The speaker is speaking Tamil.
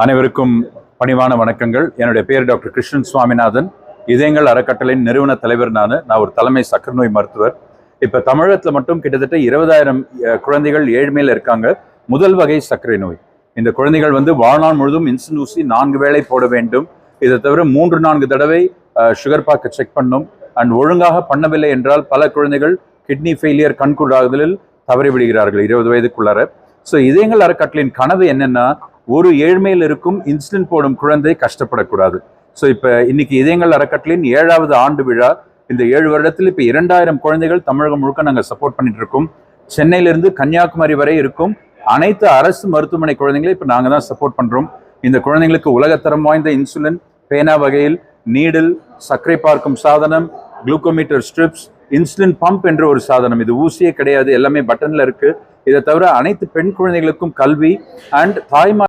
அனைவருக்கும் பணிவான வணக்கங்கள். என்னுடைய பேர் டாக்டர் கிருஷ்ணன் சுவாமிநாதன். இதயங்கள் அறக்கட்டளையின் நிறுவன தலைவர். நான் ஒரு தலைமை சக்கரை நோய் மருத்துவர். இப்போ தமிழகத்தில் மட்டும் கிட்டத்தட்ட 20,000 குழந்தைகள் ஏழ்மையில் இருக்காங்க. முதல் வகை சர்க்கரை நோய். இந்த குழந்தைகள் வாழ்நாள் முழுதும் இன்சுலின் ஊசி 4 வேளை போட வேண்டும். இதை தவிர 3-4 தடவை சுகர் பாக்கை செக் பண்ணும். அண்ட் ஒழுங்காக பண்ணவில்லை என்றால் பல குழந்தைகள் கிட்னி ஃபெயிலியர், கண்குடாகுதலில் தவறிவிடுகிறார்கள் 20 வயதுக்குள்ளார. ஸோ இதயங்கள் அறக்கட்டளையின் கனவு என்னன்னா, ஒரு ஏழ்மையில் இருக்கும் இன்சுலின் போடும் குழந்தை கஷ்டப்படக்கூடாது. ஸோ இப்போ இன்னைக்கு இதயங்கள் அறக்கட்டளையின் 7வது ஆண்டு விழா. இந்த 7 வருடத்தில் இப்போ 2000 குழந்தைகள் தமிழகம் முழுக்க நாங்கள் சப்போர்ட் பண்ணிட்டு இருக்கோம். சென்னையிலிருந்து கன்னியாகுமரி வரை இருக்கும் அனைத்து அரசு மருத்துவமனை குழந்தைங்களை இப்போ நாங்கள் தான் சப்போர்ட் பண்ணுறோம். இந்த குழந்தைங்களுக்கு உலகத்தரம் வாய்ந்த இன்சுலின், பேனா வகையில், நீடில், சர்க்கரை பார்க்கும் சாதனம், குளுக்கோமீட்டர் ஸ்ட்ரிப்ஸ், இன்சுலின் பம்ப் என்ற ஒரு சாதனம். இது ஊசியே கிடையாது, எல்லாமே பட்டன்ல இருக்கு. இதை தவிர அனைத்து பெண் குழந்தைகளுக்கும் கல்வி அண்ட் தாய்மார்